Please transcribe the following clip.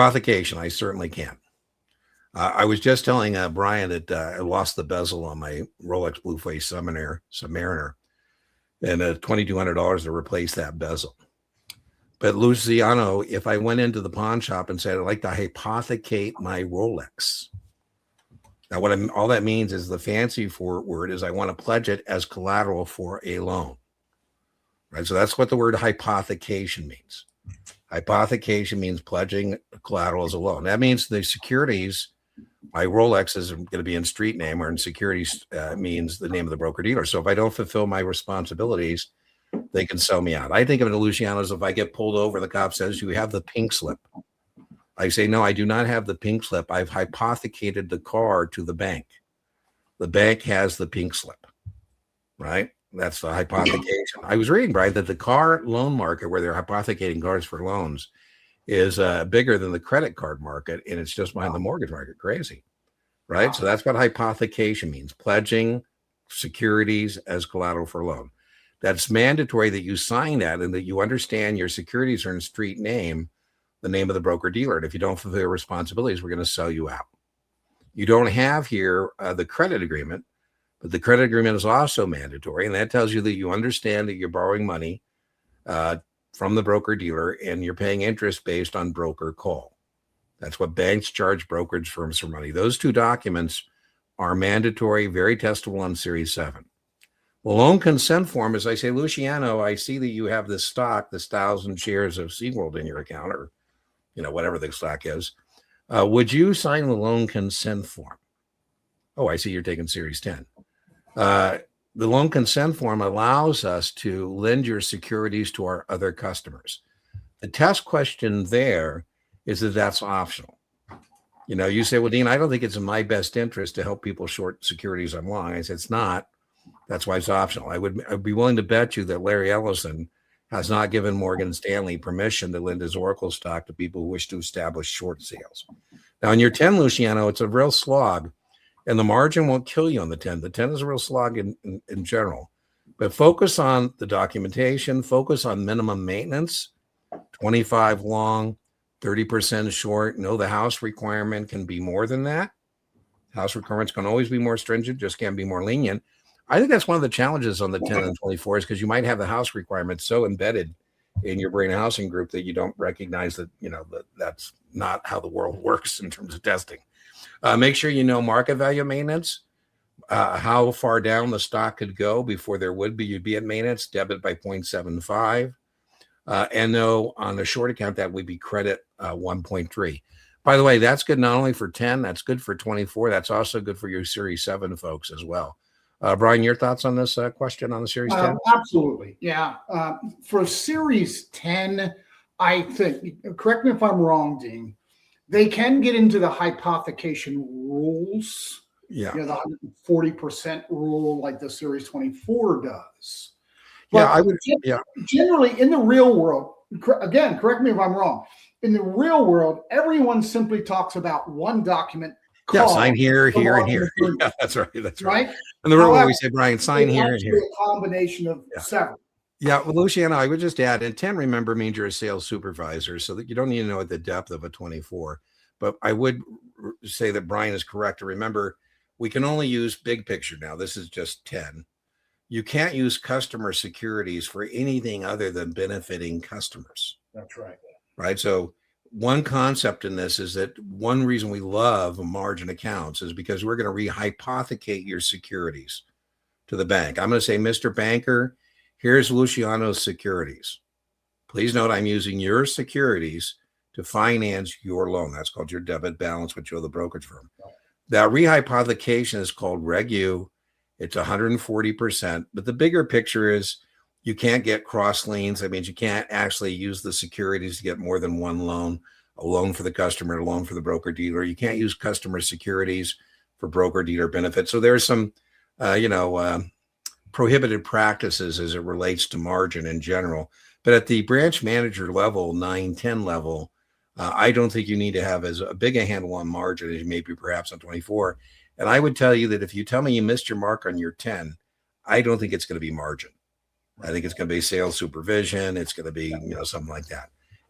Hypothecation, I certainly can. I was just telling Brian that I lost the bezel on my Rolex Blueface Submariner, and $2,200 to replace that bezel. But Luciano, if I went into the pawn shop and said I'd like to hypothecate my Rolex, now all that means is the fancy word is I want to pledge it as collateral for a loan, right? So that's what the word hypothecation means. Hypothecation means pledging collateral as a loan. That means the securities, my Rolex is going to be in street name, or in securities means the name of the broker dealer. So if I don't fulfill my responsibilities, they can sell me out. I think of it, Luciano, as if I get pulled over, the cop says, you have the pink slip. I say, no, I do not have the pink slip. I've hypothecated the car to the bank. The bank has the pink slip, right? That's the hypothecation. I was reading, Brian, that the car loan market, where they're hypothecating cars for loans, is bigger than the credit card market, and it's just behind the mortgage market. Crazy, right? Wow. So that's what hypothecation means, pledging securities as collateral for a loan. That's mandatory that you sign that and that you understand your securities are in street name, the name of the broker dealer. And if you don't fulfill your responsibilities, we're going to sell you out. You don't have here the credit agreement, but the credit agreement is also mandatory. And that tells you that you understand that you're borrowing money from the broker dealer and you're paying interest based on broker call. That's what banks charge brokerage firms for money. Those two documents are mandatory, very testable on Series 7. The loan consent form, as I say, Luciano, I see that you have this stock, this 1,000 shares of SeaWorld in your account, or whatever the stock is. Would you sign the loan consent form? Oh, I see you're taking Series 10. The loan consent form allows us to lend your securities to our other customers. The test question there is that that's optional. You say, well, Dean, I don't think it's in my best interest to help people short securities I'm long. I said, it's not. That's why it's optional. I'd be willing to bet you that Larry Ellison has not given Morgan Stanley permission to lend his Oracle stock to people who wish to establish short sales. Now, in your 10, Luciano, it's a real slog, and the margin won't kill you on the 10. The 10 is a real slog in general. But focus on the documentation, focus on minimum maintenance, 25 long, 30% short. No, the house requirement can be more than that. House requirements can always be more stringent, just can't be more lenient. I think that's one of the challenges on the 10 and 24 is because you might have the house requirements so embedded in your brain housing group that you don't recognize that, that's not how the world works in terms of testing. Make sure you know market value maintenance, how far down the stock could go before you'd be at maintenance, debit by 0.75. And know on a short account that would be credit 1.3. By the way, that's good not only for 10, that's good for 24. That's also good for your Series 7 folks as well. Brian, your thoughts on this question on the Series 10? Absolutely. Yeah. For Series 10, I think, correct me if I'm wrong, Dean, they can get into the hypothecation rules. Yeah. The 140% rule like the Series 24 does. But I would. Generally, in the real world, again, correct me if I'm wrong. In the real world, everyone simply talks about one document. Yeah, sign here, here, and here. Yeah, that's right. That's right. In the real world, we say, Brian, sign here and here. A combination of several. Yeah, well, Luciano, I would just add, and 10, remember, means you're a sales supervisor, so that you don't need to know the depth of a 24. But I would say that Brian is correct. To remember, we can only use big picture now. This is just 10. You can't use customer securities for anything other than benefiting customers. That's right. Right. So one concept in this is that one reason we love margin accounts is because we're going to rehypothecate your securities to the bank. I'm going to say, Mr. Banker, here's Luciano's securities. Please note I'm using your securities to finance your loan. That's called your debit balance, which you're the brokerage firm. That rehypothecation is called Reg U. It's 140%. But the bigger picture is you can't get cross liens. That means you can't actually use the securities to get more than one loan, a loan for the customer, a loan for the broker dealer. You can't use customer securities for broker dealer benefits. So there's some, prohibited practices as it relates to margin in general. But at the branch manager level, 9, 10 level, I don't think you need to have as a big a handle on margin as you maybe perhaps on 24. And I would tell you that if you tell me you missed your mark on your 10, I don't think it's going to be margin. I think it's going to be sales supervision. It's going to be, something like that.